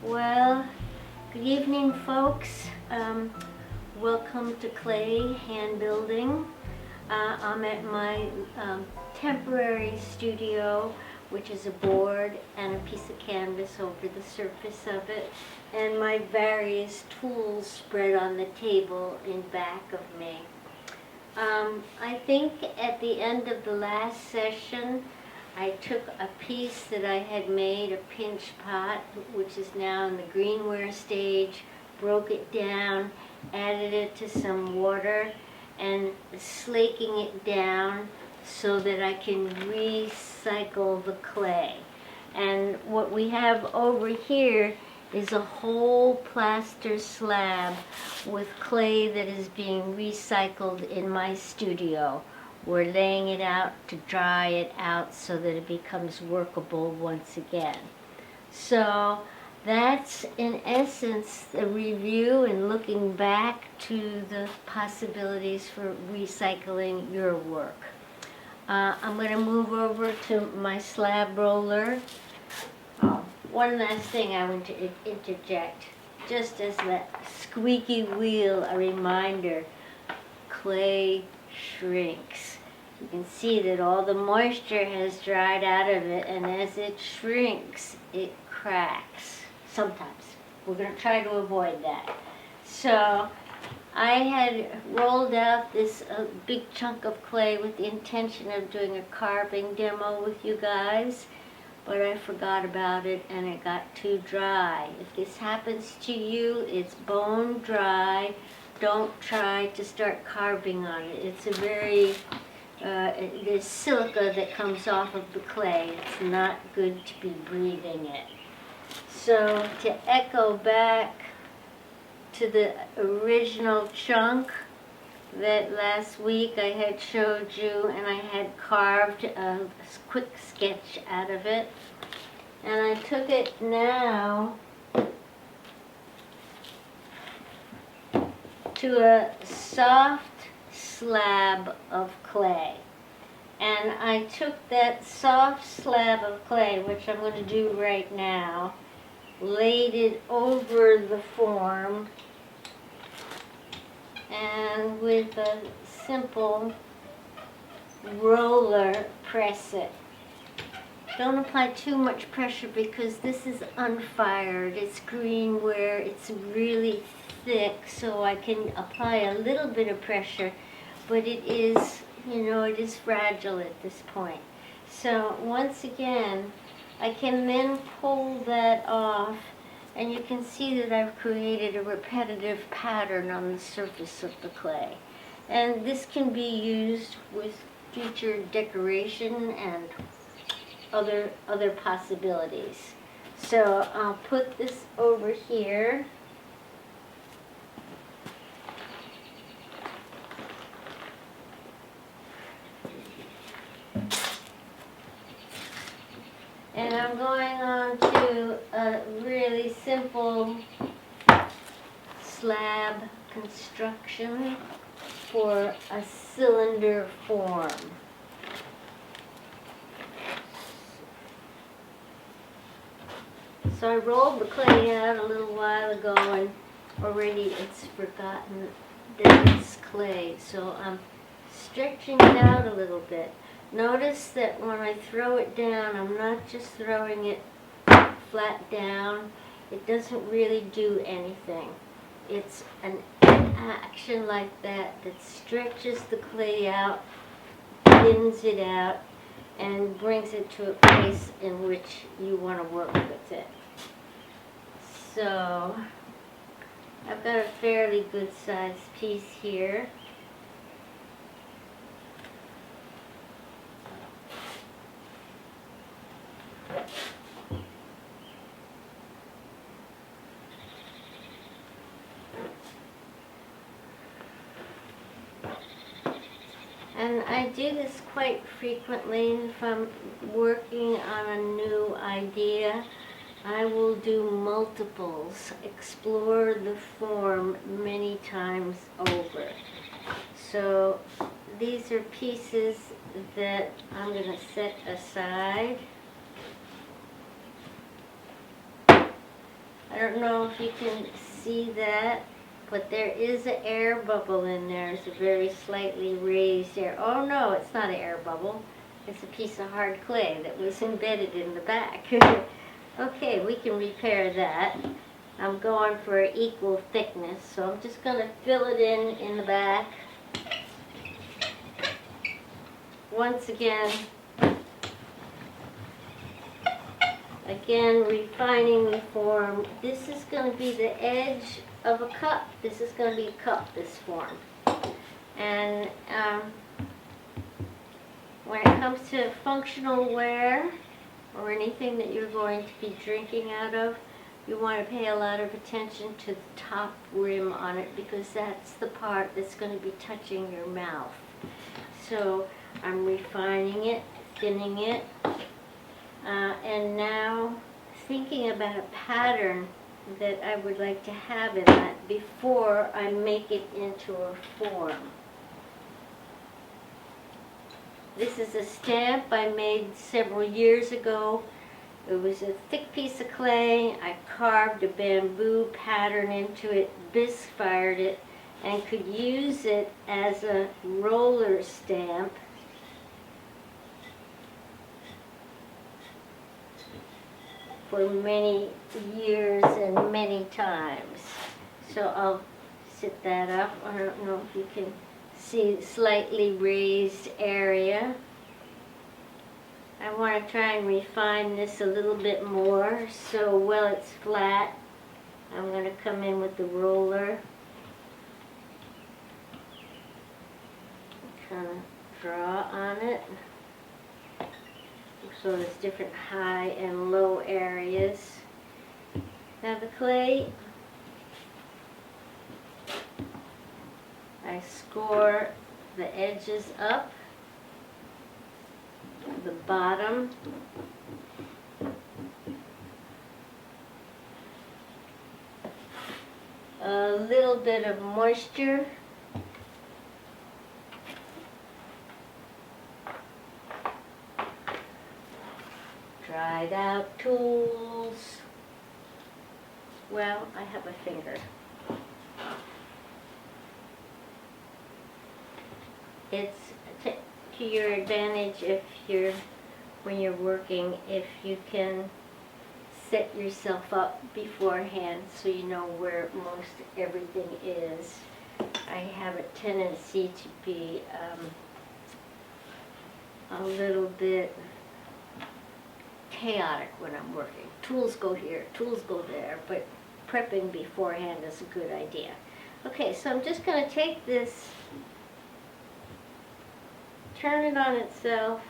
Well, good evening, folks. Welcome to Clay Hand Building. I'm at my temporary studio, which is a board and a piece of canvas over the surface of it, and my various tools spread on the table in back of me. I think at the end of the last session, I took a piece that I had made, a pinch pot, which is now in the greenware stage, broke it down, added it to some water, and slaking it down so that I can recycle the clay. And what we have over here is a whole plaster slab with clay that is being recycled in my studio. We're laying it out to dry it out so that it becomes workable once again. So that's in essence the review and looking back to the possibilities for recycling your work. I'm going to move over to my slab roller. One last thing I want to interject, just as that squeaky wheel, a reminder, clay shrinks. You can see that all the moisture has dried out of it, and as it shrinks, it cracks. Sometimes. We're going to try to avoid that. So I had rolled out this big chunk of clay with the intention of doing a carving demo with you guys, but I forgot about it and it got too dry. If this happens to you, it's bone dry. Don't try to start carving on it. It's a very, there's silica that comes off of the clay. It's not good to be breathing it. So to echo back to the original chunk that last week I had showed you, and I had carved a quick sketch out of it, and I took it now to a soft slab of clay. And I took that soft slab of clay, which I'm going to do right now, laid it over the form, and with a simple roller press it. Don't apply too much pressure because this is unfired. It's greenware. It's really thick, so I can apply a little bit of pressure, but it is, it is fragile at this point. So once again, I can then pull that off, and you can see that I've created a repetitive pattern on the surface of the clay. And this can be used with future decoration and other possibilities. So I'll put this over here. And I'm going on to a really simple slab construction for a cylinder form. So I rolled the clay out a little while ago, and already it's forgotten that it's clay. So I'm stretching it out a little bit. Notice that when I throw it down, I'm not just throwing it flat down. It doesn't really do anything. It's an action like that that stretches the clay out, thins it out, and brings it to a place in which you want to work with it. So I've got a fairly good sized piece here. And I do this quite frequently. If I'm working on a new idea, I will do multiples, explore the form many times over. So these are pieces that I'm going to set aside. I don't know if you can see that, but there is an air bubble in there. It's a very slightly raised air. Oh no, it's not an air bubble. It's a piece of hard clay that was embedded in the back. Okay, we can repair that. I'm going for equal thickness, so I'm just going to fill it in the back. Once again, refining the form. This is going to be the edge of a cup. This is going to be a cup, this form. And when it comes to functional ware or anything that you're going to be drinking out of, you want to pay a lot of attention to the top rim on it, because that's the part that's going to be touching your mouth. So I'm refining it, thinning it, and now thinking about a pattern that I would like to have in that before I make it into a form. This is a stamp I made several years ago. It was a thick piece of clay. I carved a bamboo pattern into it, bisque fired it, and could use it as a roller stamp. For many years and many times. So I'll sit that up. I don't know if you can see slightly raised area. I want to try and refine this a little bit more, so while it's flat, I'm going to come in with the roller. Kind of draw on it. So there's different high and low areas. Now the clay, I score the edges up, the bottom, a little bit of moisture, dried out tools. Well, I have a finger. It's to your advantage when you're working, if you can set yourself up beforehand so you know where most everything is. I have a tendency to be a little bit chaotic when I'm working. Tools go here, tools go there, but prepping beforehand is a good idea. Okay, so I'm just going to take this, turn it on itself,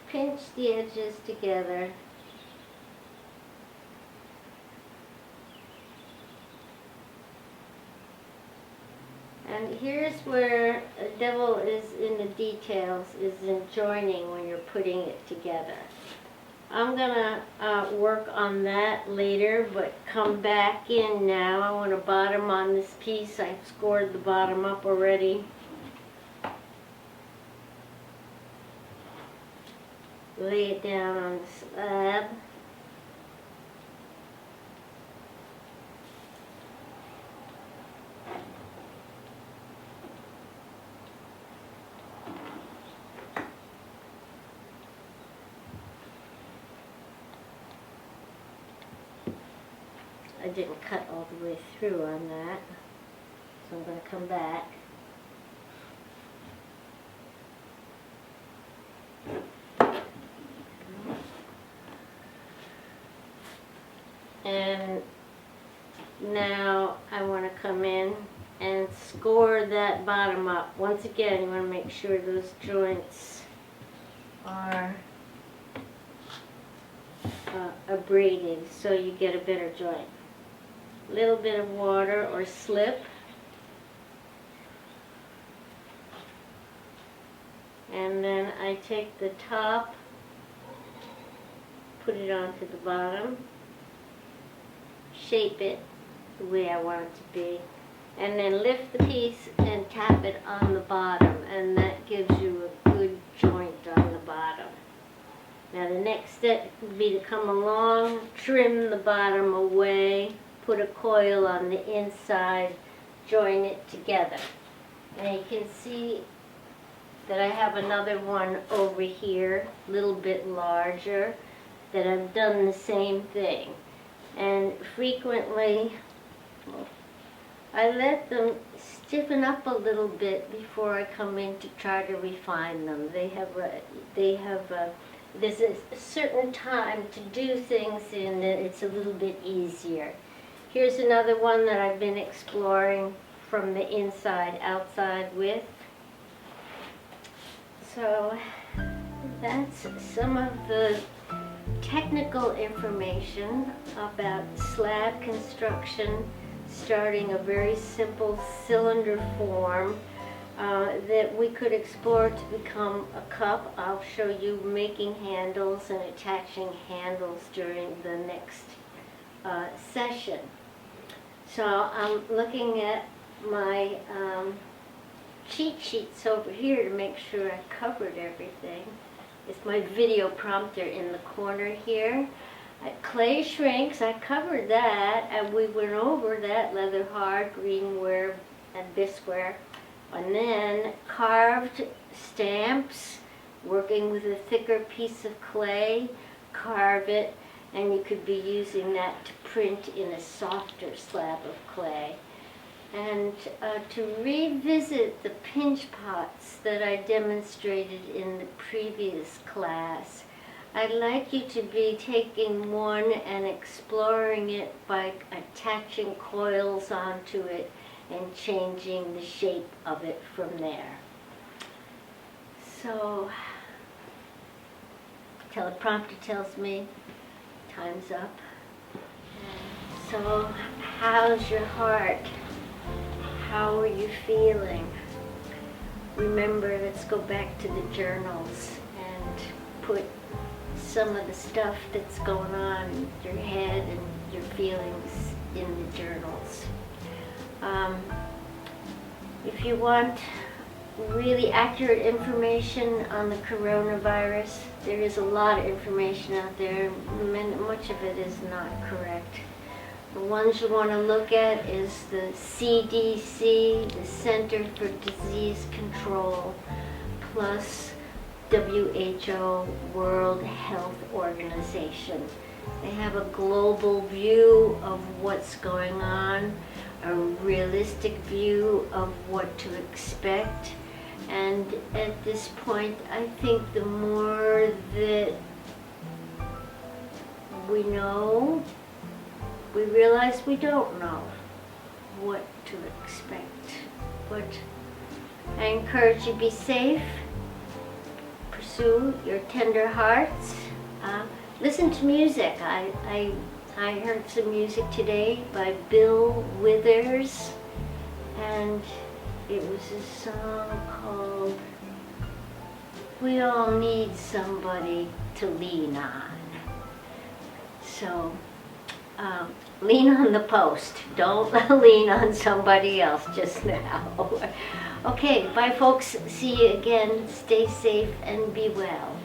pinch the edges together, and here's where the devil is in the details, is in joining when you're putting it together. I'm gonna work on that later, but come back in now. I want to bottom on this piece. I've scored the bottom up already. Lay it down on the slab. I didn't cut all the way through on that, so I'm going to come back. And now I want to come in and score that bottom up. Once again, you want to make sure those joints are abraded so you get a better joint. Little bit of water or slip, and then I take the top, put it onto the bottom, shape it the way I want it to be, and then lift the piece and tap it on the bottom, and that gives you a good joint on the bottom. Now the next step would be to come along, trim the bottom away, put a coil on the inside, join it together. And you can see that I have another one over here, a little bit larger, that I've done the same thing. And frequently, I let them stiffen up a little bit before I come in to try to refine them. There's a certain time to do things in that it's a little bit easier. Here's another one that I've been exploring from the inside outside with. So that's some of the technical information about slab construction, starting a very simple cylinder form that we could explore to become a cup. I'll show you making handles and attaching handles during the next session. So I'm looking at my cheat sheets over here to make sure I covered everything. It's my video prompter in the corner here. Clay shrinks, I covered that, and we went over that leather hard, greenware, and bisqueware. And then carved stamps, working with a thicker piece of clay, carve it, and you could be using that to print in a softer slab of clay. And to revisit the pinch pots that I demonstrated in the previous class, I'd like you to be taking one and exploring it by attaching coils onto it and changing the shape of it from there. So, teleprompter tells me time's up. So, how's your heart? How are you feeling? Remember, let's go back to the journals and put some of the stuff that's going on in your head and your feelings in the journals. If you want really accurate information on the coronavirus, there is a lot of information out there. Much of it is not correct. The ones you want to look at is the CDC, the Center for Disease Control, plus WHO, World Health Organization. They have a global view of what's going on, a realistic view of what to expect. And at this point, I think the more that we know, we realize we don't know what to expect. But I encourage you to be safe, pursue your tender hearts, listen to music. I heard some music today by Bill Withers, and it was a song called We All Need Somebody to Lean On. So, lean on the post. Don't lean on somebody else just now. Okay, bye folks. See you again. Stay safe and be well.